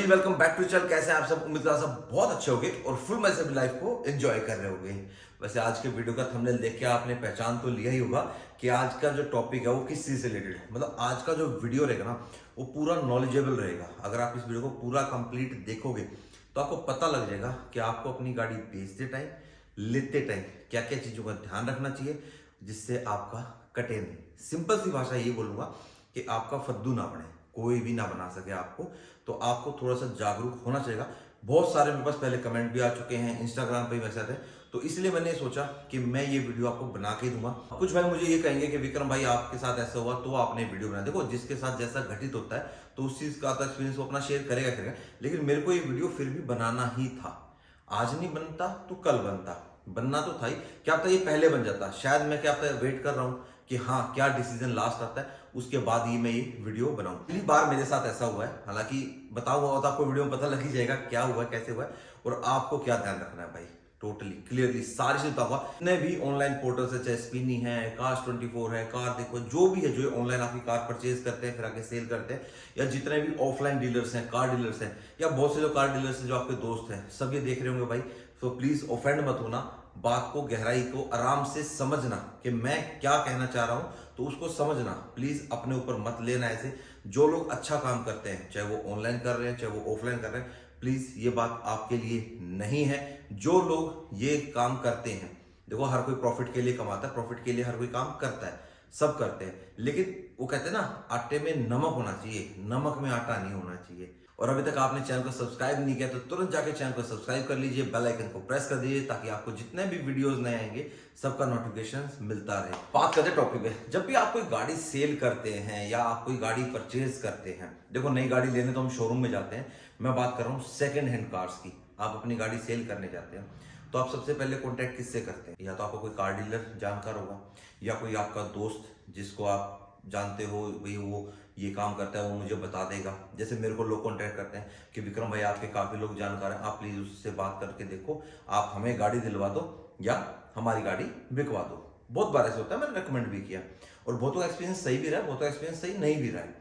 Welcome back to channel. कैसे हैं आप सब? उम्मीद करता हूं सब बहुत अच्छे होंगे और फुल मजे से अपनी लाइफ को एंजॉय कर रहे होंगे। वैसे आज के वीडियो का थंबनेल देख के आपने पहचान तो लिया ही होगा कि आज का जो टॉपिक है वो किस चीज से रिलेटेड है। मतलब आज का जो वीडियो रहेगा ना वो पूरा नॉलेजेबल रहेगा। अगर आप इस वीडियो को पूरा कंप्लीट देखोगे तो आपको पता लग जाएगा कि आपको अपनी गाड़ी बेचते टाइम, लेते टाइम क्या क्या चीजों का ध्यान रखना चाहिए जिससे आपका कटे नहीं। सिंपल सी भाषा ये बोलूंगा कि आपका फद्दू ना बने, कोई भी ना बना सके आपको। तो आपको थोड़ा सा जागरूक होना चाहिए। बहुत सारे मेरे पास पहले कमेंट भी आ चुके हैं, इंस्टाग्राम पे भी मैसेज है, तो इसलिए मैंने सोचा कि मैं ये वीडियो आपको बना के दूंगा। कुछ भाई मुझे ये कहेंगे कि विक्रम भाई आपके साथ ऐसा हुआ तो आपने वीडियो बना। देखो, जिसके साथ जैसा घटित होता है तो उस चीज का एक्सपीरियंस वो अपना शेयर करेगा, लेकिन मेरे को ये वीडियो फिर भी बनाना ही था। आज नहीं बनता तो कल बनता, बनना तो था ही। क्या पता ये पहले बन जाता, शायद मैं क्या पता वेट कर रहा हूँ कि हाँ क्या डिसीजन लास्ट आता है उसके बाद ही मैं ये वीडियो बनाऊं। पहली बार मेरे साथ ऐसा हुआ है, हालांकि बताऊंगा तो आपको वीडियो में पता लग ही जाएगा क्या हुआ है, कैसे हुआ है और आपको क्या ध्यान रखना है भाई। टोटली क्लियरली सारी चीज बताऊंगा। जितने भी ऑनलाइन पोर्टल से, चाहे स्पिनी है, Cars24 है, कार देखो, जो भी है जो ऑनलाइन आपकी कार परचेज करते हैं फिर आके सेल करते हैं, या जितने भी ऑफलाइन डीलर्स हैं, कार डीलर्स हैं, या बहुत से जो कार डीलर्स हैं जो आपके दोस्त हैं, सब ये देख रहे होंगे भाई। तो प्लीज ऑफेंड मत होना, बात को, गहराई को आराम से समझना कि मैं क्या कहना चाह रहा हूं, तो उसको समझना। प्लीज अपने ऊपर मत लेना ऐसे। जो लोग अच्छा काम करते हैं, चाहे वो ऑनलाइन कर रहे हैं चाहे वो ऑफलाइन कर रहे हैं, प्लीज ये बात आपके लिए नहीं है। जो लोग ये काम करते हैं, देखो हर कोई प्रॉफिट के लिए कमाता है, प्रॉफिट के लिए हर कोई काम करता है, सब करते हैं, लेकिन वो कहते हैं ना आटे में नमक होना चाहिए, नमक में आटा नहीं होना चाहिए। और अभी तक आपने चैनल को सब्सक्राइब नहीं किया तो तुरंत जाके चैनल को सब्सक्राइब कर लीजिए, बेल आइकन को प्रेस कर दीजिए ताकि आपको जितने भी वीडियोस नए आएंगे सबका नोटिफिकेशन मिलता रहे। बात करते टॉपिक पे। जब भी आप कोई गाड़ी सेल करते हैं या आप कोई गाड़ी परचेज करते हैं, देखो नई गाड़ी लेने तो हम शोरूम में जाते हैं, मैं बात कर रहा हूँ सेकेंड हैंड कार्स की। आप अपनी गाड़ी सेल करने जाते हैं तो आप सबसे पहले कॉन्टैक्ट किससे करते हैं? या तो आपको कोई कार डीलर जानकार होगा, या कोई आपका दोस्त जिसको आप जानते हो भाई वो ये काम करता है, वो मुझे बता देगा। जैसे मेरे को लोग कांटेक्ट करते हैं कि विक्रम भाई आपके काफी लोग जानकार हैं, आप प्लीज उससे बात करके देखो, आप हमें गाड़ी दिलवा दो या हमारी गाड़ी बिकवा दो। बहुत बार ऐसा होता है, मैंने रिकमेंड भी किया और बहुतों का एक्सपीरियंस सही भी रहा है, बहुतों का एक्सपीरियंस सही नहीं भी रहा है।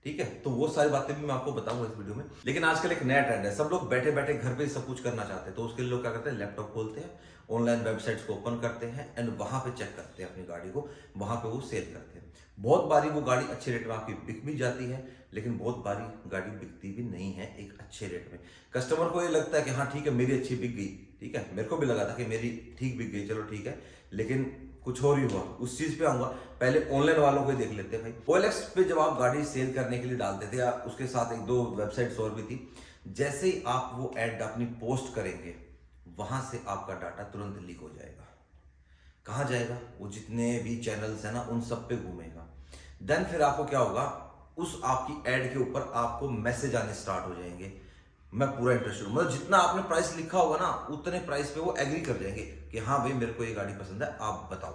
ठीक है, तो वो सारी बातें भी मैं आपको बताऊंगा इस वीडियो में। लेकिन आजकल एक नया ट्रेंड है, सब लोग बैठे बैठे घर पे सब कुछ करना चाहते हैं, तो उसके लिए लोग क्या करते हैं, लैपटॉप खोलते हैं, ऑनलाइन वेबसाइट्स को ओपन करते हैं एंड वहां पे चेक करते हैं अपनी गाड़ी को, वहां पे वो सेल करते हैं। बहुत बारी वो गाड़ी अच्छे रेट में आपकी बिक भी जाती है, लेकिन बहुत बारी गाड़ी बिकती भी नहीं है एक अच्छे रेट में। कस्टमर को ये लगता है कि हाँ ठीक है मेरी अच्छी बिक गई, ठीक है, मेरे को भी लगा था कि मेरी ठीक बिक गई, चलो ठीक है, लेकिन कुछ और ही हुआ। उस चीज पे आऊंगा, पहले ऑनलाइन वालों को देख लेते हैं भाई। OLX पे जब आप गाड़ी सेल करने के लिए डालते थे, या उसके साथ एक दो वेबसाइट्स और भी थी, जैसे ही आप वो एड अपनी पोस्ट करेंगे वहां से आपका डाटा तुरंत लीक हो जाएगा। कहाँ जाएगा? वो जितने भी चैनल्स है ना उन सब पे घूमेगा। देन फिर आपको क्या होगा, उस आपकी एड के ऊपर आपको मैसेज आने स्टार्ट हो जाएंगे, मैं पूरा इंटरेस्टेड हूँ। मतलब जितना आपने प्राइस लिखा होगा ना उतने प्राइस पे वो एग्री कर जाएंगे कि हाँ भाई मेरे को ये गाड़ी पसंद है, आप बताओ।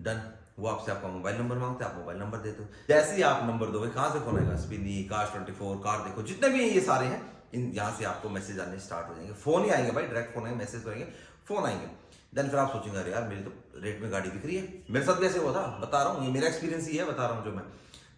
डन। वो आपसे आपका मोबाइल नंबर मांगते हैं, आप मोबाइल नंबर देते हो। जैसे ही आप नंबर दोगे, कहाँ से फोन आएगा? स्पिनी, Cars24, कार देखो, जितने भी ये सारे हैं, इन यहाँ से आपको मैसेज आने स्टार्ट हो जाएंगे। फोन ही आएंगे भाई, डायरेक्ट फोन आएंगे, मैसेज करेंगे, फोन आएंगे। देन फिर आप सोचेंगे अरे यार मेरी तो रेट में गाड़ी बिक रही है। मेरे साथ भी ऐसे हुआ था, बता रहा हूँ, ये मेरा एक्सपीरियंस ही है, बता रहा हूँ जो मैं।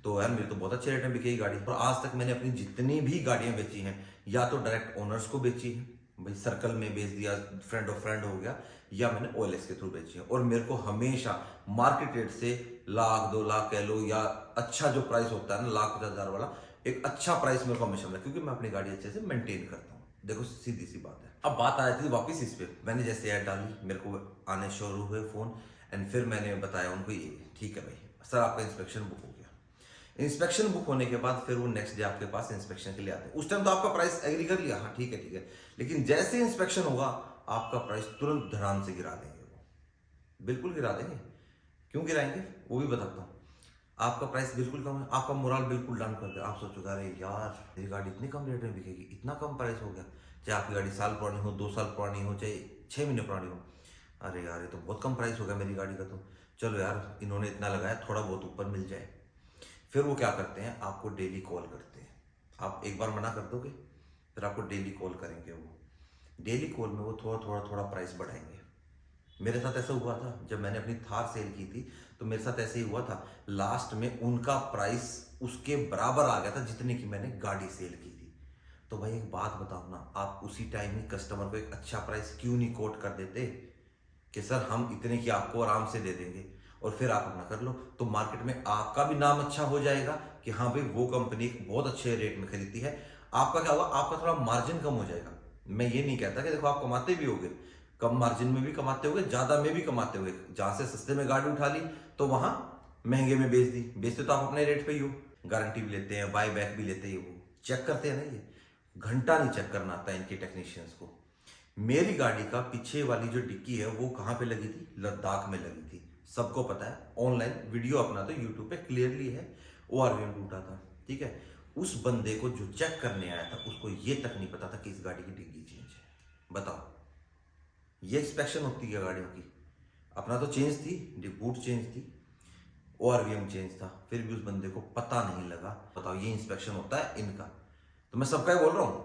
तो यार मेरी तो बहुत अच्छे रेट में बिकेगी गाड़ी। और आज तक मैंने अपनी जितनी भी गाड़ियां बेची हैं, या तो डायरेक्ट ओनर्स को बेची है भाई, सर्कल में बेच दिया, फ्रेंड ऑफ फ्रेंड हो गया, या मैंने OLX के थ्रू बेची है। और मेरे को हमेशा मार्केट रेट से 1 लाख 2 लाख कह लो, या अच्छा जो प्राइस होता है ना 1,50,000 वाला, एक अच्छा प्राइस मेरे को हमेशा मिला, क्योंकि मैं अपनी गाड़ी अच्छे से मेंटेन करता हूँ। देखो सीधी सी बात है। अब बात आ जाती है वापिस इस पे। मैंने जैसे ऐड डाली, मेरे को आने शुरू हुए फोन, एंड फिर मैंने बताया उनको ये ठीक है भाई सर आपका इंस्पेक्शन बुक हो गया। इंस्पेक्शन बुक होने के बाद फिर वो नेक्स्ट डे आपके पास इंस्पेक्शन के लिए आते हैं। उस टाइम तो आपका प्राइस एग्री कर लिया, हाँ ठीक है ठीक है, लेकिन जैसे इंस्पेक्शन होगा आपका प्राइस तुरंत धड़ाम से गिरा देंगे वो, बिल्कुल गिरा देंगे। क्यों गिराएंगे वो भी बताता हूँ। आपका प्राइस बिल्कुल कम है, आपका मोरल बिल्कुल डाउन कर दे। आप सोचोगे अरे यार मेरी गाड़ी इतनी कम रेट में बिकेगी, इतना कम प्राइस हो गया। चाहे आपकी गाड़ी साल पुरानी हो, 2 साल पुरानी हो, चाहे 6 महीने पुरानी हो, अरे यार ये तो बहुत कम प्राइस हो गया मेरी गाड़ी का, तो चलो यार इन्होंने इतना लगाया, थोड़ा बहुत ऊपर मिल जाए। फिर वो क्या करते हैं, आपको डेली कॉल करते हैं। आप एक बार मना कर दोगे, फिर आपको डेली कॉल करेंगे। वो डेली कॉल में वो थोड़ा थोड़ा थोड़ा प्राइस बढ़ाएंगे। मेरे साथ ऐसा हुआ था जब मैंने अपनी थार सेल की थी, तो मेरे साथ ऐसे ही हुआ था। लास्ट में उनका प्राइस उसके बराबर आ गया था जितने की मैंने गाड़ी सेल की थी। तो भाई एक बात बताओ ना, आप उसी टाइम ही कस्टमर को एक अच्छा प्राइस क्यों नहीं कोट कर देते कि सर हम इतने की आपको आराम से दे देंगे, और फिर आप अपना कर लो। तो मार्केट में आपका भी नाम अच्छा हो जाएगा कि हाँ भाई वो कंपनी बहुत अच्छे रेट में खरीदती है। आपका क्या होगा, आपका थोड़ा मार्जिन कम हो जाएगा। मैं ये नहीं कहता कि देखो आप कमाते भी होगे, कम मार्जिन में भी कमाते होगे, ज्यादा में भी कमाते होगे। जहां से सस्ते में गाड़ी उठा ली तो वहां महंगे में बेच दी। बेचते तो आप अपने रेट पे ही हो, गारंटी भी लेते हैं, बाय बैक भी लेते हैं, वो चेक करते हैं ना। ये घंटा नहीं चेक करना आता इनके टेक्नीशियंस को। मेरी गाड़ी का पीछे वाली जो डिक्की है वो कहाँ पे लगी थी, लद्दाख में लगी थी। सबको पता है, ऑनलाइन वीडियो अपना तो यूट्यूब पे क्लियरली है। ओआरवीएम टूटा था, ठीक है। उस बंदे को जो चेक करने आया था उसको ये तक नहीं पता था कि इस गाड़ी की डिग्गी चेंज है। बताओ, ये इंस्पेक्शन होती है गाड़ियों की। अपना तो चेंज थी, बूट चेंज थी, ओआरवीएम चेंज था, फिर भी उस बंदे को पता नहीं लगा। बताओ, ये इंस्पेक्शन होता है इनका। तो मैं सबका ही बोल रहा हूँ,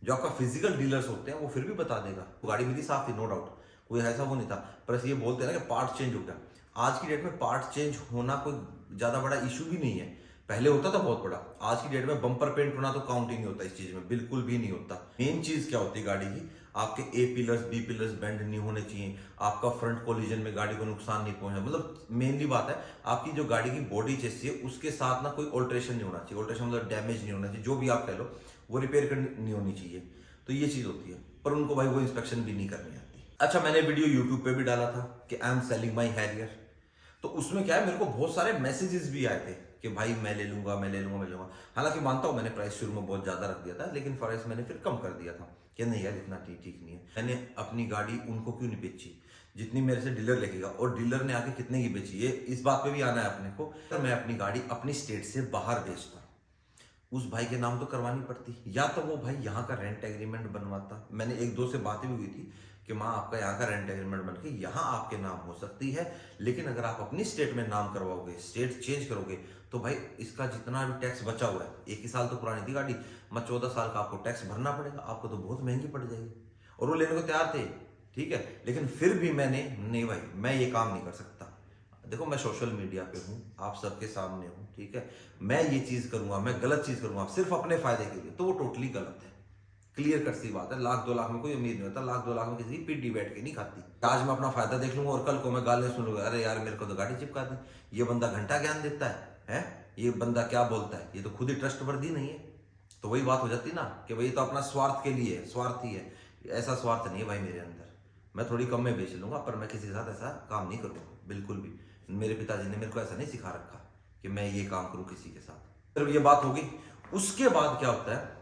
जो आपका फिजिकल डीलर्स होते हैं वो फिर भी बता देगा। गाड़ी मेरी साफ थी, नो डाउट, कोई ऐसा वो नहीं था। पर ये बोलते हैं ना कि पार्ट चेंज हो गया। आज की डेट में पार्ट चेंज होना कोई ज्यादा बड़ा इशू भी नहीं है। पहले होता था बहुत बड़ा। आज की डेट में बम्पर पेंट होना तो काउंट ही नहीं होता इस चीज में, बिल्कुल भी नहीं होता। मेन चीज क्या होती है गाड़ी की, आपके ए पिलर्स बी पिलर्स बेंड नहीं होने चाहिए, आपका फ्रंट कोलिजन में गाड़ी को नुकसान नहीं पहुंचे। मतलब मेनली बात है, आपकी जो गाड़ी की बॉडी चेसी है उसके साथ ना कोई ऑल्ट्रेशन नहीं होना चाहिए। ऑल्ट्रेशन मतलब डैमेज नहीं होना चाहिए, जो भी आप कह लो वो रिपेयर करनी नहीं होनी चाहिए। तो ये चीज होती है, पर उनको भाई वो इंस्पेक्शन भी नहीं करनी आती। अच्छा, मैंने वीडियो यूट्यूब पे भी डाला था कि I am selling my Harrier. तो उसमें क्या है, मेरे को बहुत सारे मैसेजेस भी आए थे कि भाई मैं ले लूंगा, मैं ले लूंगा, मैं ले लूंगा। हालांकि मानता हूं मैंने प्राइस शुरू में बहुत ज्यादा रख दिया था, लेकिन प्राइस मैंने फिर कम कर दिया था कि नहीं यार इतना ठीक नहीं है। मैंने अपनी गाड़ी उनको क्यों नहीं बेची जितनी मेरे से डीलर लेकेगा, और डीलर ने आके कितने की बेची, ये इस बात पे भी आना है अपने को। तो मैं अपनी गाड़ी अपनी स्टेट से बाहर बेचता, उस भाई के नाम तो करवानी पड़ती, या तो वो भाई यहाँ का रेंट एग्रीमेंट बनवाता। मैंने एक दो से बातें भी हुई थी कि माँ आपका यहाँ का रेंट एग्रीमेंट बन के यहाँ आपके नाम हो सकती है, लेकिन अगर आप अपनी स्टेट में नाम करवाओगे, स्टेट चेंज करोगे, तो भाई इसका जितना भी टैक्स बचा हुआ है, एक ही साल तो पुरानी थी गाड़ी, मैं 14 साल का आपको टैक्स भरना पड़ेगा, आपको तो बहुत महंगी पड़ जाएगी। और वो लेने को तैयार थे, ठीक है। लेकिन फिर भी मैंने नहीं भाई, मैं ये काम नहीं कर सकता। देखो मैं सोशल मीडिया पे हूँ, आप सबके सामने हूँ, ठीक है। मैं ये चीज करूंगा, मैं गलत चीज करूंगा सिर्फ अपने फायदे के लिए, तो वो टोटली गलत है। क्लियर कट सी बात है। लाख 2 लाख में कोई उम्मीद नहीं होता, लाख 2 लाख में किसी की पीठी बैठ के नहीं खाती। आज मैं अपना फायदा देख लूंगा और कल को मैं गालियां सुन लूंगा, अरे यार मेरे को तो गाड़ी चिपका दी, ये बंदा घंटा ज्ञान देता है, ये बंदा क्या बोलता है, ये तो खुद ही ट्रस्टवर्दी नहीं है। तो वही बात हो जाती ना कि भाई तो अपना स्वार्थ के लिए है, स्वार्थी है। ऐसा स्वार्थ नहीं है भाई मेरे अंदर। मैं थोड़ी कम में बेच लूंगा, पर मैं किसी के साथ ऐसा काम नहीं करूंगा, बिल्कुल भी। मेरे पिताजी ने मेरे को ऐसा नहीं सिखा रखा कि मैं ये काम करूं किसी के साथ। फिर ये बात होगी। उसके बाद क्या होता है,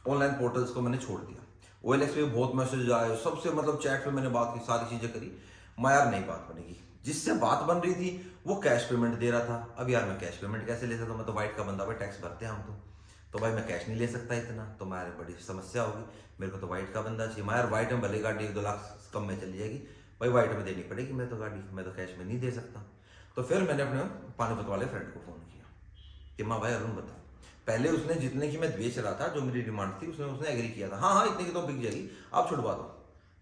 ऑनलाइन पोर्टल्स को मैंने छोड़ दिया। OLX पे बहुत मैसेज आए, सबसे मतलब चैट पे मैंने बात की, सारी चीजें करी। मैं यार नहीं बात बनेगी। जिससे बात बन रही थी वो कैश पेमेंट दे रहा था। अब यार मैं कैश पेमेंट कैसे ले सकता हूँ, मैं तो वाइट का बंदा, भाई टैक्स भरते हैं हम तो भाई मैं कैश नहीं ले सकता इतना, तो मैं बड़ी समस्या होगी। मेरे को तो वाइट का बंदा चाहिए। मैं यार वाइट में भले गाड़ी 1-2 लाख कम में चली जाएगी, भाई वाइट में देनी पड़ेगी मैं तो गाड़ी, मैं तो कैश में नहीं दे सकता। तो फिर मैंने अपने पानीपत वाले फ्रेंड को फोन किया कि माँ भाई अरुण बता। पहले उसने जितने की मैं बेच रहा था, जो मेरी डिमांड थी, उसने एग्री किया था, हाँ इतने की तो बिक जाएगी, आप छुड़वा दो।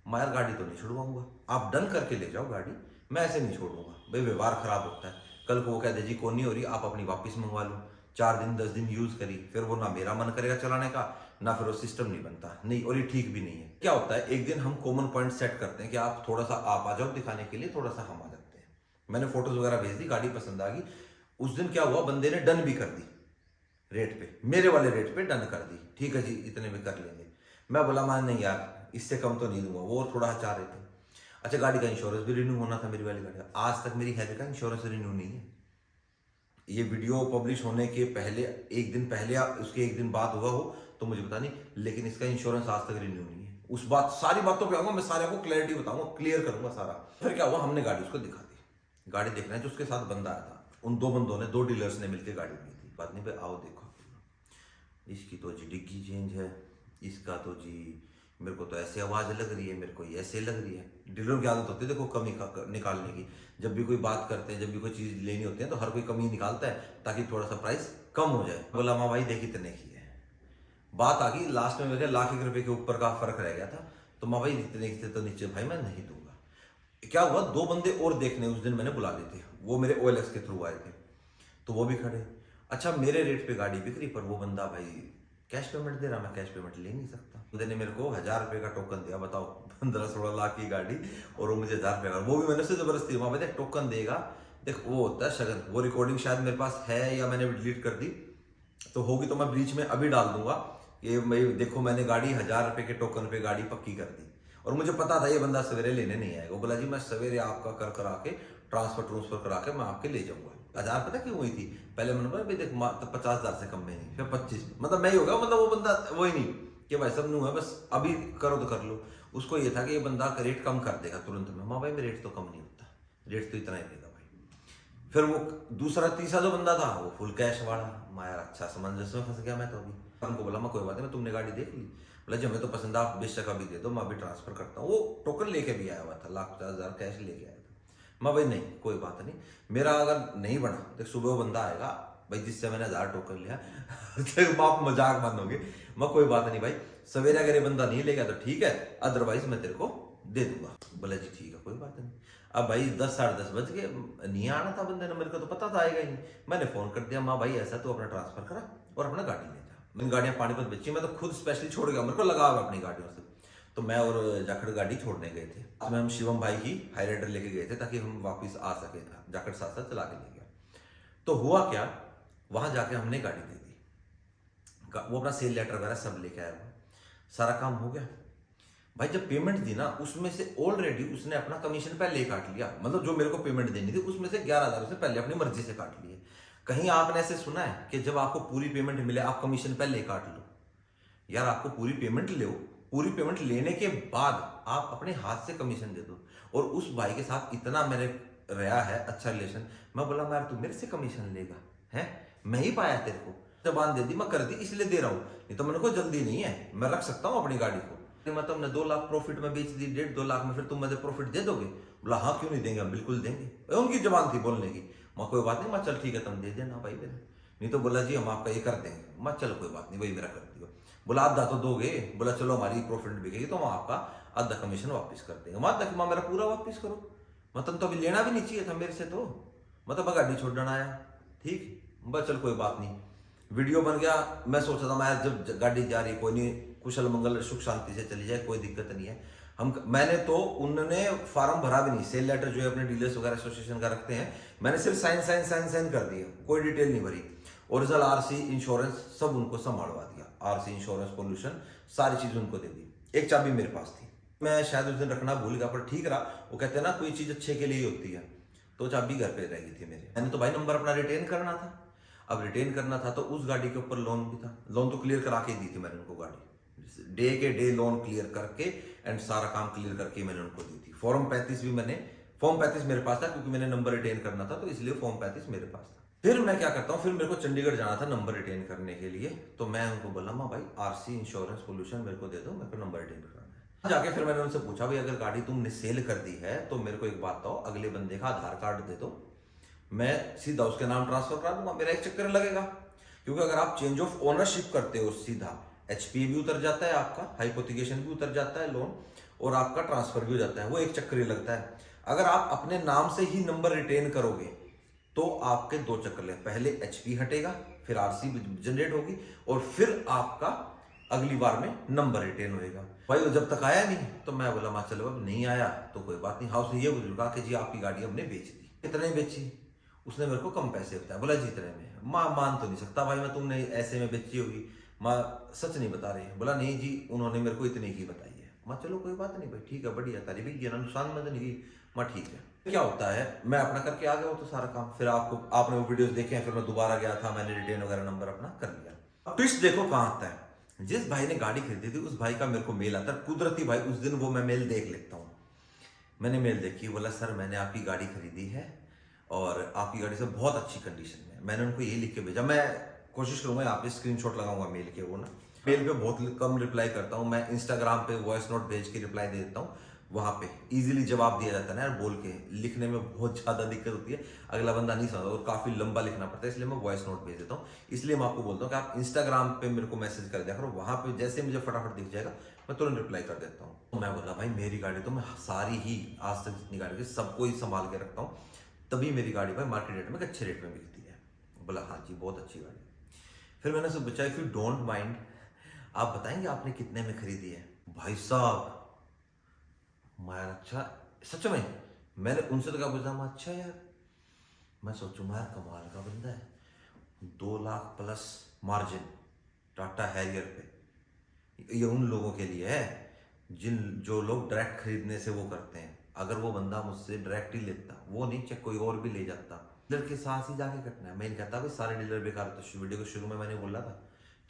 मैं यार गाड़ी तो नहीं छुड़वाऊंगा, आप डन करके ले जाओ गाड़ी, मैं ऐसे नहीं छोड़ूंगा भाई, व्यवहार खराब होता है। कल को वो कह दे जी कौन नहीं हो रही, आप अपनी वापस मंगवा लो। 4 दिन 10 दिन यूज करी, फिर वो ना मेरा मन करेगा चलाने का, ना फिर वो सिस्टम नहीं बनता नहीं, और ये ठीक भी नहीं है। क्या होता है, एक दिन हम कॉमन पॉइंट सेट करते हैं कि आप थोड़ा सा आप आ जाओ दिखाने के लिए, थोड़ा सा हम आ जाते हैं। मैंने फोटोज वगैरह भेज दी, गाड़ी पसंद आ गई। उस दिन क्या हुआ, बंदे ने डन भी कर दी रेट पे, मेरे वाले रेट पे डन कर दी, ठीक है जी इतने में कर लेंगे। मैं बोला मैं नहीं यार इससे कम तो नहीं दूंगा, वो थोड़ा चाह रहे थे। अच्छा, गाड़ी का इंश्योरेंस भी रिन्यू होना था मेरी वाली गाड़ी का। आज तक मेरी हैवी का इंश्योरेंस रिन्यू नहीं है। ये वीडियो पब्लिश होने के पहले, एक दिन पहले या उसके एक दिन बाद हुआ हो तो मुझे पता नहीं, लेकिन इसका इंश्योरेंस आज तक रिन्यू नहीं है। उस बात, सारी बातों पे आऊंगा मैं, सारे को क्लैरिटी बताऊंगा, क्लियर करूंगा सारा। फिर क्या हुआ, हमने गाड़ी उसको दिखा दी। गाड़ी देखना है, जो उसके साथ बंदा आया था, उन 2 बंदों ने, 2 डीलर्स ने मिलकर गाड़ी ली थी। बात नहीं भाई, आओ देखो, इसकी तो जी डिग्गी चेंज है, इसका तो जी मेरे को तो ऐसे आवाज़ लग रही है, मेरे को ये ऐसे लग रही है। डीलरों की आदत होती है देखो कमी निकालने की। जब भी कोई बात करते हैं, जब भी कोई चीज़ लेनी होती है, तो हर कोई कमी निकालता है ताकि थोड़ा सा प्राइस कम हो जाए। बोला माँ भाई देखी इतने की है। बात आ गई लास्ट में, मेरे ₹1,00,000 के ऊपर का फर्क रह गया था। तो माँ भाई इतने की थे तो नीचे भाई मैं नहीं दूंगा। क्या हुआ, 2 बंदे और देखने उस दिन मैंने बुला लिए थे, वो मेरे OLX के थ्रू आए थे, तो वो भी खड़े। अच्छा, मेरे रेट पे गाड़ी बिक रही, पर वो बंदा भाई कैश पेमेंट दे रहा, मैं कैश पेमेंट ले नहीं सकता। बंदे ने मेरे को 1000 रुपये का टोकन दिया, बताओ 15-16 लाख की गाड़ी और वो मुझे 1000 रुपये का, वो भी मैंने उससे जबरदस्ती वहाँ पे टोकन देगा। देख वो होता है शगन, वो रिकॉर्डिंग शायद मेरे पास है या मैंने डिलीट कर दी, तो होगी तो मैं ब्रीच में अभी डाल दूंगा कि मैं देखो मैंने गाड़ी 1000 रुपये के टोकन पे गाड़ी पक्की कर दी। और मुझे पता था ये बंदा सवेरे लेने नहीं आएगा। वो बोला जी मैं सवेरे आपका कर करा के ट्रांसफर करा के मैं आपके ले जाऊंगा। 1000 पता क्यों हुई थी, पहले मैंने बोला देख 50,000 से कम में नहीं, फिर 25, मतलब मैं ही होगा, मतलब वो बंदा वही नहीं कि भाई सब नहीं हुआ बस अभी करो तो कर लो। उसको ये था कि ये बंदा का रेट कम कर देगा तुरंत में। माँ भाई में रेट तो कम नहीं होता, रेट तो इतना ही देगा भाई। फिर वो दूसरा तीसरा जो बंदा था वो फुल कैश वाला। मैं यार अच्छा समंजस में फंस गया मैं तो। अभी उनको बोला मैं कोई बात नहीं, तुमने गाड़ी देख ली? बोला जी हमें तो पसंद है, आप बेशक अभी दे दो, मैं अभी ट्रांसफर करता हूँ। वो टोकन लेके भी आया हुआ था, 1,50,000 कैश लेके आया था। मैं भाई नहीं कोई बात नहीं, मेरा अगर नहीं बना तो सुबह वो बंदा आएगा भाई जिससे मैंने 1000 टोकन लिया तो आप मजाक मानोगे। मैं कोई बात नहीं भाई, सवेरे अगर ये बंदा नहीं लेगा तो ठीक है, अदरवाइज मैं तेरे को दे दूंगा। बोला जी ठीक है कोई बात नहीं। अब भाई 10 साढ़े 10 बज गए, नहीं आना था बंदे ने, मेरे को तो पता था आएगा ही नहीं। मैंने फोन कर दिया, माँ भाई ऐसा तो अपना ट्रांसफर करा और अपना गाड़ी ले जा। मैंने गाड़ियाँ पानीपत बेची, मैं तो खुद स्पेशली छोड़ गया, मेरे को लगा अपनी गाड़ियों से। तो मैं और जाखड़ गाड़ी छोड़ने गए थे, तो हम शिवम भाई की हाईराइडर लेके गए थे ताकि हम वापस आ सके। जाखड़ साथ साथ चला के ले गया। तो हुआ क्या, वहां जाके हमने गाड़ी दे दी, वो अपना सेल लेटर वगैरह सब लेके आया, सारा काम हो गया। भाई जब पेमेंट दी ना उसमें से ऑलरेडी उसने अपना कमीशन पहले ही काट लिया, मतलब जो मेरे को पेमेंट देनी थी उसमें से 11,000 उसने पहले अपनी मर्जी से काट लिए। कहीं आपने ऐसे सुना है कि जब आपको पूरी पेमेंट मिले आप कमीशन पहले ही काट लो? यार आपको पूरी पेमेंट लो, पूरी पेमेंट लेने के बाद आप अपने हाथ से कमीशन दे दो। और उस भाई के साथ इतना मैंने रहा है अच्छा रिलेशन, मैं बोला मैं तू मेरे से कमीशन लेगा है, मैं ही पाया तेरे को, जबान दे दी मैं कर दी इसलिए दे रहा हूँ, नहीं तो मेरे को जल्दी नहीं है, मैं रख सकता हूँ अपनी गाड़ी को। मतलब हमने 2 लाख प्रॉफिट में बेच दी, 1.5-2 लाख में फिर तुम मुझे प्रॉफिट दे दोगे? बोला हाँ क्यों नहीं देंगे, हम बिल्कुल देंगे। उनकी जबान थी बोलने की। मैं कोई बात नहीं, मैं चल ठीक है तुम दे देना भाई मेरा, नहीं तो बोला जी हम आपका ये कर देंगे। मैं चलो कोई बात नहीं वही मेरा कर दियो। बोला आधा तो दोगे? बोला चलो हमारी प्रॉफिट बिकेगी तो हम आपका आधा कमीशन वापस कर देंगे। मैं आधा मेरा पूरा वापस करो, मतलब तो अभी लेना भी नहीं चाहिए था मेरे से, तो मतलब गाड़ी छोड़ना आया ठीक। बस चल कोई बात नहीं, वीडियो बन गया। मैं सोचा था मैं जब गाड़ी जा रही कोई नहीं, कुशल मंगल सुख शांति से चली जाए, कोई दिक्कत नहीं है। मैंने तो उन्होंने फार्म भरा भी नहीं, सेल लेटर जो है अपने डीलर्स वगैरह एसोसिएशन का रखते हैं, मैंने सिर्फ साइन कर दिया, कोई डिटेल नहीं भरी। ओरिजिनल आरसी इंश्योरेंस सब उनको संभालवा दिया, आरसी इंश्योरेंस पोल्यूशन सारी चीज उनको दे दी। एक चाबी मेरे पास थी, मैं शायद उस दिन रखना भूल गया पर ठीक रहा। वो कहते हैं ना कोई चीज अच्छे के लिए होती है, तो चाबी घर पे रह गई थी मेरे। मैंने तो भाई नंबर अपना रिटेन करना था। अब रिटेन करना था तो उस गाड़ी के ऊपर लोन भी था, लोन तो क्लियर करा के दी थी मैंने उनको गाड़ी, डे के डे लोन क्लियर करके एंड सारा काम क्लियर करके मैंने उनको दी थी। फॉर्म 35 भी मैंने, फॉर्म 35 मेरे पास था क्योंकि मैंने नंबर रिटेन करना था, तो इसलिए फॉर्म 35 मेरे पास था। फिर मैं क्या करता हूँ, फिर मेरे को चंडीगढ़ जाना था नंबर रिटेन करने के लिए, तो मैं उनको बोला माँ भाई आरसी इंश्योरेंस पोल्यूशन मेरे को दे दो, मेरे को नंबर रिटेन करना है। जाके फिर मैंने उनसे पूछा भाई अगर गाड़ी तुमने सेल कर दी है तो मेरे को एक बात बताओ, अगले बंदे का आधार कार्ड दे दो, मैं सीधा उसके नाम ट्रांसफर करा दूंगा, मेरा एक चक्कर लगेगा। क्योंकि अगर आप चेंज ऑफ ओनरशिप करते हो सीधा एचपी भी उतर जाता है आपका, हाइपोथिकेशन भी उतर जाता है लोन, और आपका ट्रांसफर भी हो जाता है, वो एक चक्कर ही लगता है। अगर आप अपने नाम से ही नंबर रिटेन करोगे तो आपके 2 चक्कर ले, पहले एचपी हटेगा, फिर आरसी जनरेट होगी, और फिर आपका अगली बार में नंबर रिटेन होएगा। भाई वो जब तक आया नहीं तो मैं बोला माँ चलो अब नहीं आया तो कोई बात नहीं। हाउस ने ये बोला कि जी आपकी गाड़ी हमने बेच दी। कितने बेची? उसने मेरे को कम पैसे बताया। बोला जी इतने में। माँ मान तो नहीं सकता भाई मैं, तुमने ऐसे में बेची होगी, माँ सच नहीं बता रही है। बोला नहीं जी उन्होंने मेरे को इतनी की बताई है। माँ चलो कोई बात नहीं भाई ठीक है बढ़िया, तारी भी गया नुकसान में तो नहीं की। माँ ठीक है। क्या होता है मैं अपना करके आ गया वो तो सारा काम, फिर आपने वो वीडियोस देखे हैं, फिर मैं दोबारा गया था, मैंने रिटेन वगैरह नंबर अपना कर लिया। अब ट्विस्ट देखो कहाँ आता है, जिस भाई ने गाड़ी खरीदी थी उस भाई का मेरे को मेल आता है, कुदरती भाई उस दिन वो मैं मेल देख लेता हूँ। मैंने मेल देखी, बोला सर मैंने आपकी गाड़ी खरीदी है और आपकी गाड़ी से बहुत अच्छी कंडीशन में। मैंने उनको ये लिख के भेजा, मैं कोशिश करूंगा यहाँ पे स्क्रीनशॉट लगाऊंगा मेल के, वो ना मेल पे बहुत कम रिप्लाई करता हूँ मैं, इंस्टाग्राम पे वॉइस नोट भेज के रिप्लाई दे देता हूँ, वहाँ पे इजीली जवाब दिया जाता है ना यार, बोल के लिखने में बहुत ज़्यादा दिक्कत होती है, अगला बंदा नहीं समझता और काफ़ी लंबा लिखना पड़ता है, इसलिए मैं वॉइस नोट भेज देता हूँ। इसलिए मैं आपको बोलता हूँ कि आप इंस्टाग्राम पे मेरे को मैसेज कर दिया करो, वहाँ पे जैसे मुझे फटाफट दिख जाएगा मैं तुरंत रिप्लाई कर देता हूँ। तो मैं बोला भाई मेरी गाड़ी तो मैं सारी ही आज तक जितनी गाड़ी थी सबको ही संभाल के रखता हूँ, तभी मेरी गाड़ी भाई मार्केट रेट में अच्छे रेट में बिकती है। बोला हाँ जी बहुत अच्छी गाड़ी। फिर मैंने उससे पूछा इफ यू डोंट माइंड आप बताएंगे आपने कितने में खरीदी है? भाई साहब मैं, अच्छा सच में? मैंने उनसे तो क्या पूछा, मैं अच्छा यार, मैं सोचूं यार कमाल का बंदा है, 2 lakh plus margin Tata Harrier पे। ये उन लोगों के लिए है जिन जो लोग डायरेक्ट खरीदने से वो करते हैं। अगर वो बंदा मुझसे डायरेक्ट ही लेता, वो नहीं चाहे कोई और भी ले जाता, डीलर के साथ ही जाके कटना है। मैं नहीं कहता भाई सारे डीलर बेकार, तो वीडियो के शुरू में मैंने बोला था,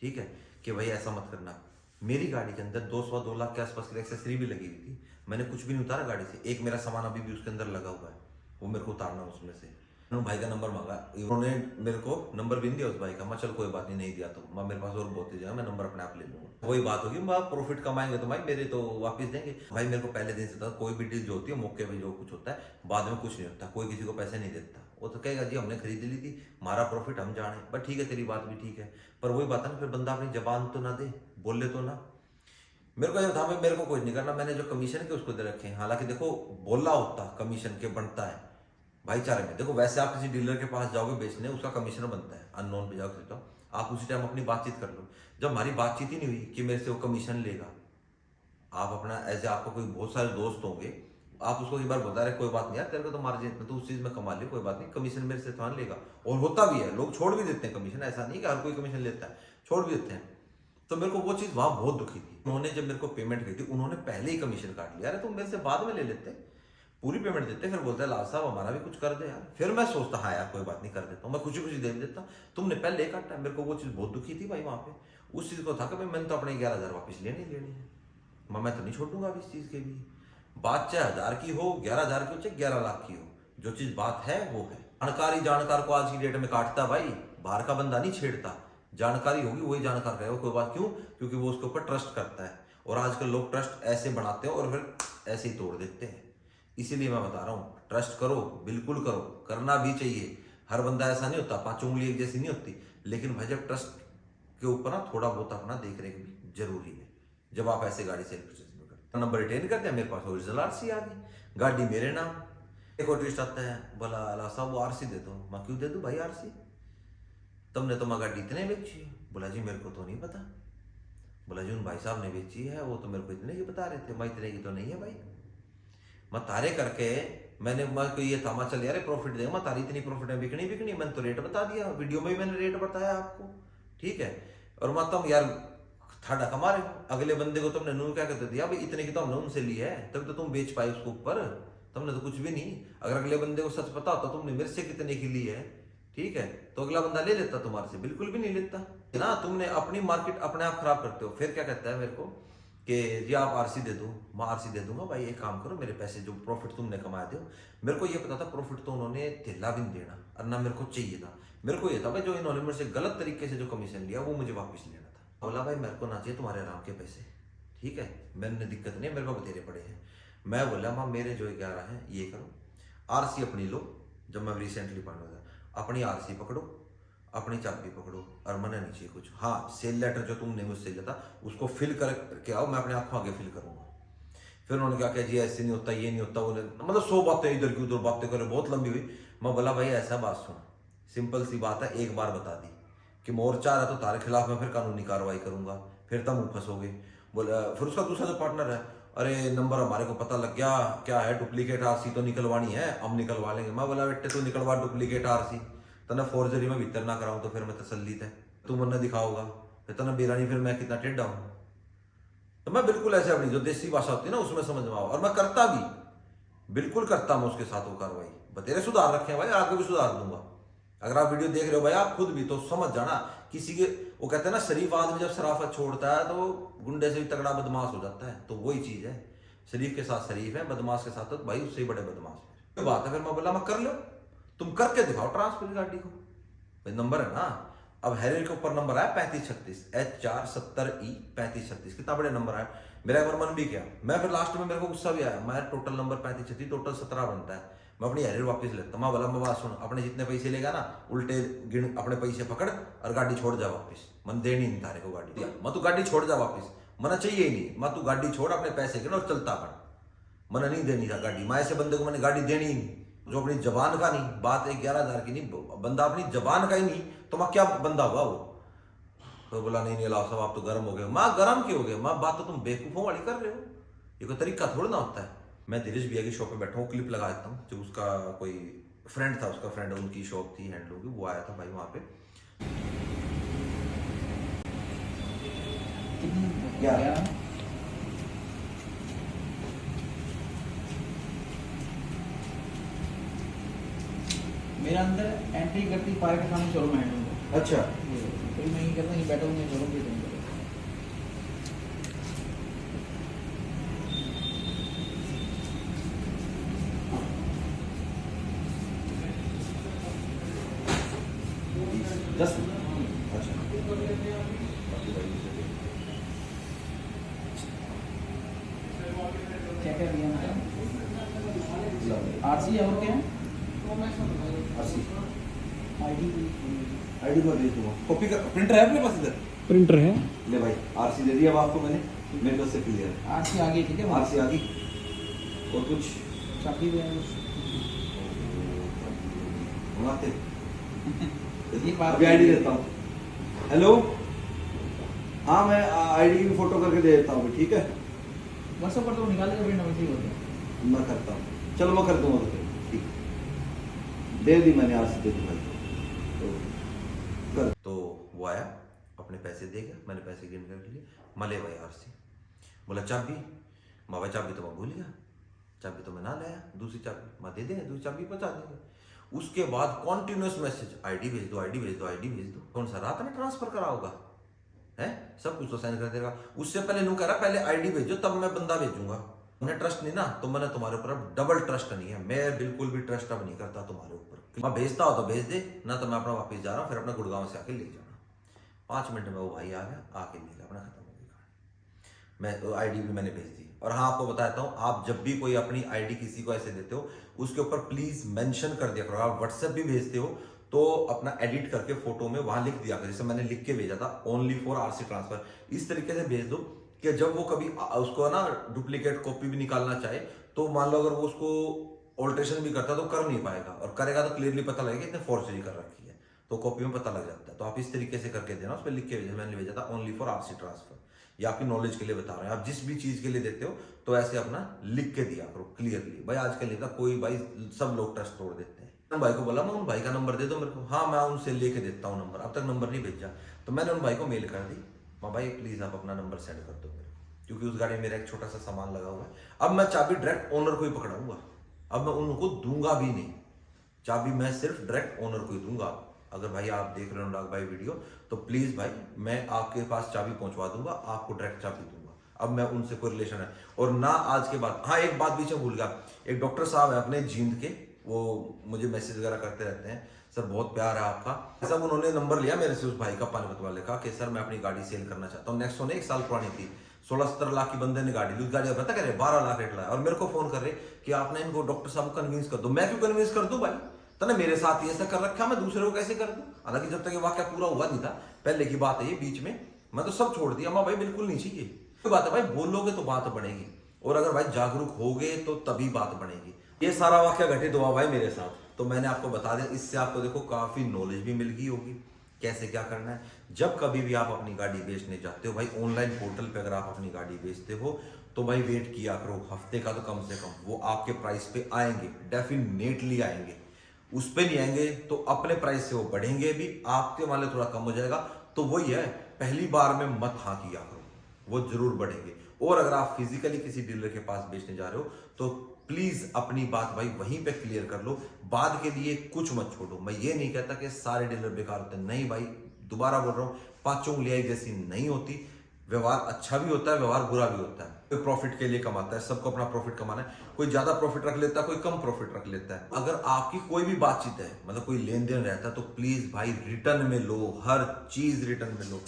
ठीक है, कि भाई ऐसा मत करना। मेरी गाड़ी के अंदर 2 लाख के आसपास की एक्सेसरी भी लगी हुई थी, मैंने कुछ भी नहीं उतारा गाड़ी से। एक मेरा सामान अभी भी उसके अंदर लगा हुआ है, वो मेरे को उतारना है उसमें से। उन्होंने भाई का नंबर मांगा, उन्होंने मेरे को नंबर भी नहीं दिया उस भाई का। मैं चल कोई बात नहीं दिया तो मैं, मेरे पास और बहुत ही जगह, मैं नंबर अपने आप ले लूंगा। वही बात होगी, मैं प्रॉफिट कमाएंगे तो भाई मेरे तो वापस देंगे। भाई मेरे को पहले दिन से था, कोई भी डील जो होती है मौके पे जो कुछ होता है, बाद में कुछ नहीं होता, कोई किसी को पैसे नहीं देता। वो तो कहेगा जी हमने खरीद ली थी, हमारा प्रॉफिट हम जाने। बट ठीक है, तेरी बात भी ठीक है, पर वही बात है ना, फिर बंदा अपनी जबान तो ना दे, बोले तो ना। मेरे को ये था भाई, मेरे को कुछ नहीं करना, मैंने जो कमीशन के उसको दे रखे हैं। हालांकि देखो बोला होता कमीशन के बनता है भाईचारे में। देखो वैसे आप किसी डीलर के पास जाओगे बेचने, उसका कमीशन बनता है, अननोन पे जाओगे तो आप उसी टाइम अपनी बातचीत कर लो। जब हमारी बातचीत ही नहीं हुई कि मेरे से वो कमीशन लेगा, आप अपना ऐसे, आपको कोई बहुत सारे दोस्त होंगे, आप उसको एक बार बता रहे कोई बात नहीं यार तेरे को तो मार्जिन इतना, तो उस चीज में कमा ले, कोई बात नहीं, कमीशन मेरे से थोड़ा लेगा। और होता भी है, लोग छोड़ भी देते हैं कमीशन, ऐसा नहीं कि हर कोई कमीशन लेता है, छोड़ भी देते हैं। तो मेरे को वो चीज वहां बहुत दुखी थी। उन्होंने जब मेरे को पेमेंट की थी, उन्होंने पहले ही कमीशन काट लिया। अरे तुम मेरे से बाद में ले लेते, पूरी पेमेंट देते, फिर बोलते हैं लाल साहब हमारा भी कुछ कर दे यार। फिर मैं सोचता हाँ यार कोई बात नहीं कर देता हूँ, मैं खुशी खुशी दे देता। तुमने पहले काटा, मेरे को वो चीज़ बहुत दुखी थी भाई वहाँ पे। उस चीज़ को था कि भाई मैंने तो अपने 11,000 वापस लेनी लेनी है, मैं तो नहीं छोड़ दूंगा अब इस चीज़ के लिए। बात चाहे 1000 की हो, 11,000 की हो, चाहे 11 लाख की हो, जो चीज़ बात है वो है। जानकारी जानकार को आज की डेट में काटता भाई, बाहर का बंदा नहीं छेड़ता। जानकारी होगी वही जानकार करेगा कोई बात, क्यों? क्योंकि वो उसके ऊपर ट्रस्ट करता है। और आजकल लोग ट्रस्ट ऐसे बनाते हैं और फिर ऐसे ही तोड़ देते हैं। इसीलिए मैं बता रहा हूँ, ट्रस्ट करो, बिल्कुल करो, करना भी चाहिए। हर बंदा ऐसा नहीं होता, 5 उंगली एक जैसी नहीं होती। लेकिन भाई जब ट्रस्ट के ऊपर ना थोड़ा बहुत अपना देख रेख भी जरूरी है, जब आप ऐसे गाड़ी सेल परचेज में करते। नंबर रिटेन करते हैं, मेरे पास ओरिजिनल आरसी आ गई, गाड़ी मेरे नाम। एक और ट्विस्ट आता है, बोला अला साहब वो आरसी दे दो। मैं क्यों दे दूं भाई आरसी, तुमने तो मैं गाड़ी इतने बेची है। बोला जी मेरे को तो नहीं पता। बोला जी उन भाई साहब ने बेची है, वो तो मेरे को इतने की बता रहे थे, मैं इतने की तो नहीं है भाई। मैं तारे करके मैं को ये था, मैं चल यार प्रॉफिट देगा, मैं तारी इतनी प्रॉफिट है, बिकनी बिकनी, मैंने तो रेट बता दिया, वीडियो में भी मैंने रेट बताया आपको, ठीक है। और मैं तुम यार ठाडा कमा रहे हो, अगले बंदे को तुमने नून क्या कहते दिया भाई, इतने की तो हमने उनसे ली है, तब तो तुम बेच पाए उसको ऊपर, तुमने तो कुछ भी नहीं। अगर अगले बंदे को सच पता होता तुमने मेरे से कितने की ली है, ठीक है, तो अगला बंदा ले लेता, तुम्हारे से बिल्कुल भी नहीं लेता ना। तुमने अपनी मार्केट अपने आप खराब करते हो। फिर क्या कहता है मेरे को कि जी आप आरसी दे दो, मैं आरसी दे दूंगा। भाई एक काम करो, मेरे पैसे जो प्रॉफिट तुमने कमाए दो, मेरे को ये पता था प्रॉफिट तो उन्होंने ढिला भी नहीं देना, और ना मेरे को चाहिए था। मेरे को ये था भाई जो इन्होंने मेरे से गलत तरीके से जो कमीशन लिया वो मुझे वापस लेना था। बोला भाई मेरे को ना चाहिए तुम्हारे आराम के पैसे, ठीक है, मैंने दिक्कत नहीं, मेरे को बतेरे पड़े हैं। मैं बोला माँ मेरे जो 11 हैं ये करो, आरसी अपनी लो। जब मैं रिसेंटली पढ़ रहा था, अपनी आरसी पकड़ो, अपनी चाबी पकड़ो, और मना नहीं चाहिए कुछ। हाँ सेल लेटर जो तुमने मुझसे लिया था उसको फिल करके आओ, मैं अपने आंखों आगे फिल करूंगा। फिर उन्होंने कहा कि जी ऐसे नहीं होता, ये नहीं होता, वो मतलब 100 बातें इधर की उधर बातें करे, बहुत लंबी हुई। मैं बोला भाई ऐसा बात सुन, सिंपल सी बात है, एक बार बता दी कि मोर्चा आ रहा तो तारे खिलाफ मैं फिर कानूनी कार्रवाई करूंगा, फिर तुम फंसोगे। बोला फिर उसका दूसरा जो पार्टनर है, अरे नंबर हमारे को पता लग गया, क्या है डुप्लीकेट आरसी तो निकलवानी है, हम निकलवा लेंगे। मैं बोला बेटे तू निकलवा डुप्लीकेट आरसी, तना फोर्जरी में भीतर ना कराऊं तो फिर मैं तसल्ली है, तू मन दिखाओगा, फिर तना बेरानी, फिर मैं कितना टेढ़ा हूं। तो मैं बिल्कुल ऐसे अपनी जो देसी भाषा होती है ना उसमें समझ में आओ, और मैं करता भी, बिल्कुल करता मैं उसके साथ वो कार्रवाई। बतेरे सुधार रखे हैं भाई, आगे भी सुधार दूंगा। अगर आप वीडियो देख रहे हो भाई आप खुद भी तो समझ जाना, किसी के वो कहते हैं ना शरीफ आदमी जब शराफत छोड़ता है तो गुंडे से भी तगड़ा बदमाश हो जाता है, तो वही चीज है, शरीफ के साथ शरीफ है, बदमाश के साथ तो भाई उससे ही बड़े बदमाश है। बात है फिर मैं बोला मैं कर लो, तुम करके दिखाओ ट्रांसफर गाड़ी को, भाई नंबर है ना। अब हैरियर के ऊपर नंबर आया 3536 H470E 3536, कितना बड़े नंबर आया। मेरा एक बार मन भी किया, मैं फिर लास्ट में मेरे को गुस्सा भी आया, मैं टोटल नंबर 3536 टोटल 17 बनता है, मैं अपनी हैरियर वापस लेता। मैं बोला मैं बात सुन, अपने जितने पैसे लेगा ना उल्टे गिन, अपने पैसे पकड़ और गाड़ी छोड़ जा वापस, मन देनी नहीं तारे को गाड़ी, मैं तू गाड़ी छोड़ जा वापस, मना चाहिए ही नहीं, मैं तू गाड़ी छोड़ अपने पैसे गिन और चलता कर, मना नहीं देनी था गाड़ी। मैं ऐसे बंदे को मैंने गाड़ी देनी ही नहीं जो अपनी जबान का नहीं, बात 11,000 की नहीं, बंदा अपनी जबान का ही नहीं तो मैं क्या बंदा हुआ वो। तो बोला नहीं नहीं अलाउ साहब आप तो गर्म हो गए। माँ गर्म क्यों हो गए? माँ बात तो तुम बेवकूफ़ों वाली कर रहे हो, ये कोई तरीका थोड़ा ना होता है। मैं धीरेश भैया की शॉप पे बैठा हूँ, क्लिप लगा देता हूँ। जो उसका कोई फ्रेंड था, उसका फ्रेंड उनकी शॉप थी हैंडलूम की, वो आया था भाई वहाँ पे। क्या मेरा अंदर एंट्री करती पार्क के सामने शोरूम है हैंडलूम। अच्छा फिर मैं ये कहता हूँ बैठा हूँ शोरूम पे तुम जस्ट अच्छा क्या क्या दिया मैंने आरसी और क्या आईडी को दे दूंगा, कॉपी का प्रिंटर है अपने पास इधर? प्रिंटर है। ले भाई आरसी दे दिया अब आपको मैंने, मेरे पास से क्लियर है। आरसी आ गई ठीक है। आरसी आ गई और कुछ चाबी भी है मंगाते ये बात अभी आईडी देता हूँ। हेलो हाँ मैं आईडी की फोटो करके दे देता हूँ, ठीक है? व्हाट्सएप पर तो निकाल के प्रिंट अभी होते हैं। मैं करता हूँ, चलो मैं कर दूंगा तो फिर ठीक दे दी मैंने, आरसी दे दी भाई तो कर। तो वो आया अपने पैसे दे गया, मैंने पैसे गिन कर लिए। मले भाई आरसी बोला चाबी, माँ भाई चाबी तो मैं भूल गया, चाबी तो मैं ना लाया, दूसरी चाबी मैं दे देंगे, दूसरी चाबी पहुंचा देंगे। उसके बाद कॉन्टिन्यूस मैसेज, आईडी भेज दो आईडी भेज दो आईडी भेज दो। कौन सा रात में ट्रांसफर करा होगा है, सब कुछ तो साइन कर देगा। उससे पहले नू कह रहा पहले आईडी भेजो तब मैं बंदा भेजूंगा। मैंने ट्रस्ट नहीं ना, तो मैंने तुम्हारे ऊपर अब डबल ट्रस्ट नहीं है, मैं बिल्कुल भी ट्रस्ट अब नहीं करता तुम्हारे ऊपर। मैं भेजता हो तो भेज दे ना, तो मैं अपना वापस जा रहा हूँ, फिर अपना गुड़गांव से आके ले जाना। 5 मिनट में वो भाई आ गया, आके ले गया, अपना खत्म हो गया। मैं आईडी भी मैंने भेज दी। और हाँ आपको बताता हूँ, आप जब भी कोई अपनी आईडी किसी को ऐसे देते हो उसके ऊपर प्लीज मेंशन कर दिया करो। आप व्हाट्सएप भी भेजते हो तो अपना एडिट करके फोटो में वहां लिख दिया करो, जैसे मैंने लिख के भेजा था ओनली फॉर आरसी ट्रांसफर। इस तरीके से भेज दो कि जब वो कभी उसको ना डुप्लीकेट कॉपी भी निकालना चाहे तो मान लो अगर वो उसको ऑल्ट्रेशन भी करता तो कर नहीं पाएगा, और करेगा तो क्लियरली पता लगेगा इसने फॉर्जरी कर रखी है, तो कॉपी में पता लग जाता है। तो आप इस तरीके से करके देना, उस पर लिख के भेजा, मैंने भेजा था ओनली फॉर आरसी ट्रांसफर। ये आपकी नॉलेज के लिए बता रहे हैं, आप जिस भी चीज के लिए देते हो तो ऐसे अपना लिख के दिया करो क्लियरली। भाई आजकल नहीं था कोई, भाई सब लोग ट्रस्ट तोड़ देते हैं। उन भाई को बोला मैं उन भाई का नंबर दे दो मेरे को, हाँ मैं उनसे लेके देता हूँ नंबर, अब तक नंबर नहीं भेजा। तो मैंने उन भाई को मेल कर दी, माँ भाई प्लीज आप अपना नंबर सेंड कर दो मेरे को, क्योंकि उस गाड़ी में मेरा एक छोटा सा सामान लगा हुआ है। अब मैं चाबी डायरेक्ट ओनर को ही पकड़ाऊंगा, अब मैं उनको दूंगा भी नहीं चाबी, मैं सिर्फ डायरेक्ट ओनर को ही दूंगा। अगर भाई आप देख रहे हो अनुराग भाई वीडियो, तो प्लीज भाई मैं आपके पास चाबी पहुंचवा दूंगा, आपको डायरेक्ट चाबी दूंगा। अब मैं उनसे कोई रिलेशन है और ना आज के बाद। हाँ एक बात बीच में भूल गया, एक डॉक्टर साहब है अपने जींद के, वो मुझे मैसेज वगैरह करते रहते हैं, सर बहुत प्यार है आपका सब। उन्होंने नंबर लिया मेरे से उस भाई का, पानीपत वाले का, कि सर मैं अपनी गाड़ी सेल करना चाहता हूँ। नेक्स्ट 1 साल पुरानी थी, 16-17 लाख की बंदे ने गाड़ी ली, उस गाड़ी का पता करे 12 लाख रेट लाया, और मेरे को फोन कर रहे कि आपने इनको डॉक्टर साहब को कन्विंस कर दो। मैं क्यों कन्विंस कर दूं भाई, तने मेरे साथ ही ऐसा कर रखा, मैं दूसरे को कैसे कर दूं? हालांकि जब तक ये वाक्य पूरा हुआ नहीं था, पहले की बात है ये, बीच में मैं तो सब छोड़ दिया। माँ भाई बिल्कुल नहीं चाहिए, कोई बात है भाई, बोलोगे तो बात बनेगी, और अगर भाई जागरूक होगे तो तभी बात बनेगी। ये सारा वाक्य घटित हुआ भाई मेरे साथ, तो मैंने आपको बता दिया। इससे आपको देखो काफी नॉलेज भी मिल गई होगी कैसे क्या करना है। जब कभी भी आप अपनी गाड़ी बेचने जाते हो भाई, ऑनलाइन पोर्टल पे अगर आप अपनी गाड़ी बेचते हो तो भाई वेट किया करो हफ्ते का, तो कम से कम वो आपके प्राइस पे आएंगे, डेफिनेटली आएंगे। उस पे नहीं आएंगे तो अपने प्राइस से वो बढ़ेंगे भी, आपके वाले थोड़ा कम हो जाएगा। तो वही है, पहली बार में मत हाँ किया करो, वो जरूर बढ़ेंगे। और अगर आप फिजिकली किसी डीलर के पास बेचने जा रहे हो तो प्लीज अपनी बात भाई वहीं पे क्लियर कर लो, बाद के लिए कुछ मत छोड़ो। मैं ये नहीं कहता कि सारे डीलर बेकार होते हैं, नहीं भाई, दोबारा बोल रहा हूँ, 5 उंगलियां एक जैसी नहीं होती। व्यवहार अच्छा भी होता है, व्यवहार बुरा भी होता है। कोई प्रॉफिट के लिए कमाता है, सबको अपना प्रॉफिट कमाना है, कोई ज्यादा प्रॉफिट रख लेता है, कोई कम प्रॉफिट रख लेता है। अगर आपकी कोई भी बातचीत है, मतलब कोई लेन देन रहता है, तो प्लीज भाई रिटर्न में लो, हर चीज रिटर्न में लो।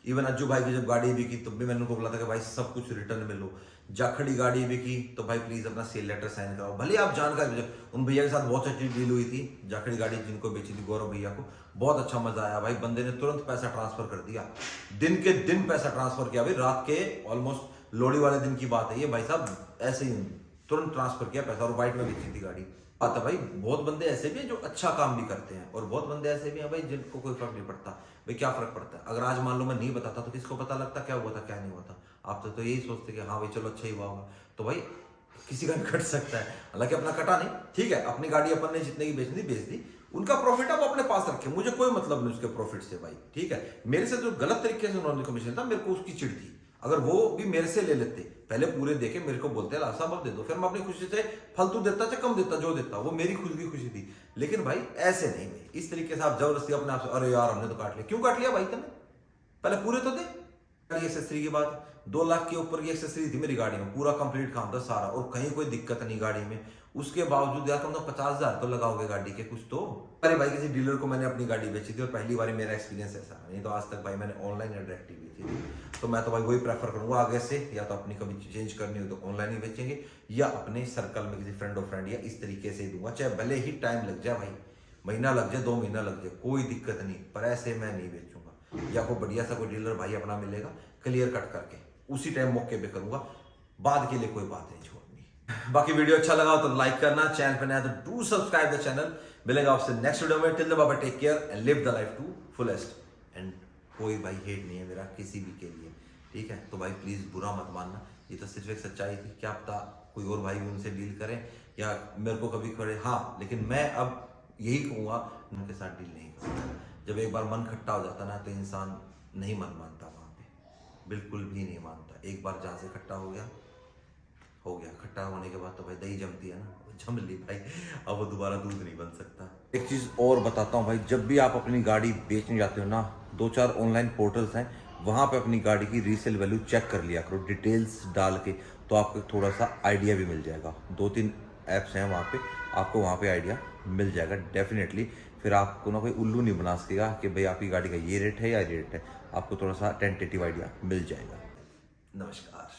इवन अज्जू भाई की जब गाड़ी बिकी तब भी मैंने उनको बोला था कि भाई सब कुछ रिटर्न में लो। जाखड़ी गाड़ी बिकी तो भाई प्लीज अपना सेल लेटर साइन कराओ, भले आप जानकारी। उन भैया के साथ बहुत अच्छी डील हुई थी, जाखड़ी गाड़ी जिनको बेची थी गौरव भैया को, बहुत अच्छा मजा आया भाई। बंदे ने तुरंत पैसा ट्रांसफर कर दिया, दिन के दिन पैसा ट्रांसफर किया भाई, रात के ऑलमोस्ट लोहड़ी वाले दिन की बात है ये, भाई साहब ऐसे ही तुरंत ट्रांसफर किया पैसा, और वाइट में बेची थी गाड़ी। बात है भाई, बहुत बंदे ऐसे भी हैं जो अच्छा काम भी करते हैं और बहुत बंदे ऐसे भी हैं भाई जिनको कोई फर्क नहीं पड़ता। भाई क्या फर्क पड़ता है, अगर आज मान लो मैं नहीं बताता तो किसको पता लगता क्या हुआ था क्या नहीं हुआ था। आप तो यही सोचते कि हाँ भाई चलो अच्छा ही हुआ होगा। तो भाई किसी का भी कट सकता है, हालांकि अपना कटा नहीं, ठीक है, अपनी गाड़ी अपन ने जितने की बेचनी बेच दी, उनका प्रॉफिट है वो अपने पास रखे, मुझे कोई मतलब नहीं उसके प्रॉफिट से भाई, ठीक है। मेरे से जो गलत तरीके से उन्होंने कमीशन था, मेरे को उसकी चिढ़ थी। अगर वो भी मेरे से ले लेते, पहले पूरे देके मेरे को बोलते ला साहब अब दे दो, फिर मैं अपनी खुशी से फालतू देता चाहे कम देता, जो देता वो मेरी खुद की खुशी थी। लेकिन भाई ऐसे नहीं भाई, इस तरीके से आप जबरदस्ती अपने आप से, अरे यार हमने तो काट लिया, क्यों काट लिया भाई तुमने, पहले पूरे तो दे। एक्सेसरी की बात, 2 लाख के ऊपर की एक्सेसरी थी मेरी गाड़ी में, पूरा कंप्लीट काम था सारा और कहीं कोई दिक्कत नहीं गाड़ी में। उसके बावजूद यार तुम तो 50,000 तो लगाओगे गाड़ी के कुछ तो। अरे भाई किसी डीलर को मैंने अपनी गाड़ी बेची थी और पहली बार मेरा एक्सपीरियंस ऐसा, नहीं तो आज तक भाई मैंने ऑनलाइन या डायरेक्ट ही बेची थी। तो मैं तो भाई वही प्रेफर करूंगा आगे से, या तो अपनी कभी चेंज करनी हो तो ऑनलाइन ही बेचेंगे, या अपने सर्कल में किसी फ्रेंड और फ्रेंड या इस तरीके से ही दूंगा, चाहे भले ही टाइम लग जाए भाई, महीना लग जाए 2 महीना लग जाए, कोई दिक्कत नहीं, पर ऐसे मैं नहीं बेचूंगा। या कोई बढ़िया सा कोई डीलर भाई अपना मिलेगा क्लियर कट करके उसी टाइम मौके पे करूंगा, बाद के लिए कोई बात नहीं छोड़नी। बाकी वीडियो अच्छा लगा तो लाइक करना, चैनल पे नया तो डू सब्सक्राइब द चैनल। मिलेगा आपसे नेक्स्ट वीडियो में, टिल द बाबा take care and live the life to fullest. And कोई भाई हेट नहीं है मेरा किसी भी के लिए, ठीक है, तो भाई प्लीज बुरा मत मानना, ये तो सिर्फ एक सच्चाई थी, क्या पता कोई और भाई भी उनसे डील करें या मेरे को कभी करे, हाँ लेकिन मैं अब यही कहूंगा उनके साथ डील नहीं करूंगा। जब एक बार मन खट्टा हो जाता ना तो इंसान नहीं मन मानता, वहां पे बिल्कुल भी नहीं मानता। एक बार जहां से खट्टा हो गया, खट्टा होने के बाद तो भाई दही जमती है ना, जम ली भाई, अब वो दोबारा दूध नहीं बन सकता। एक चीज और बताता हूँ भाई, जब भी आप अपनी गाड़ी बेचने जाते हो ना, 2-4 ऑनलाइन पोर्टल्स हैं, वहां पे अपनी गाड़ी की रीसेल वैल्यू चेक कर लिया करो, डिटेल्स डाल के, तो आपको थोड़ा सा आइडिया भी मिल जाएगा। 2-3 ऐप्स हैं वहाँ पे, आपको वहाँ पे आइडिया मिल जाएगा डेफिनेटली। फिर आपको ना कोई उल्लू नहीं बना सकेगा कि भाई आपकी गाड़ी का ये रेट है या ये रेट है, आपको थोड़ा सा टेंटेटिव आइडिया मिल जाएगा। नमस्कार।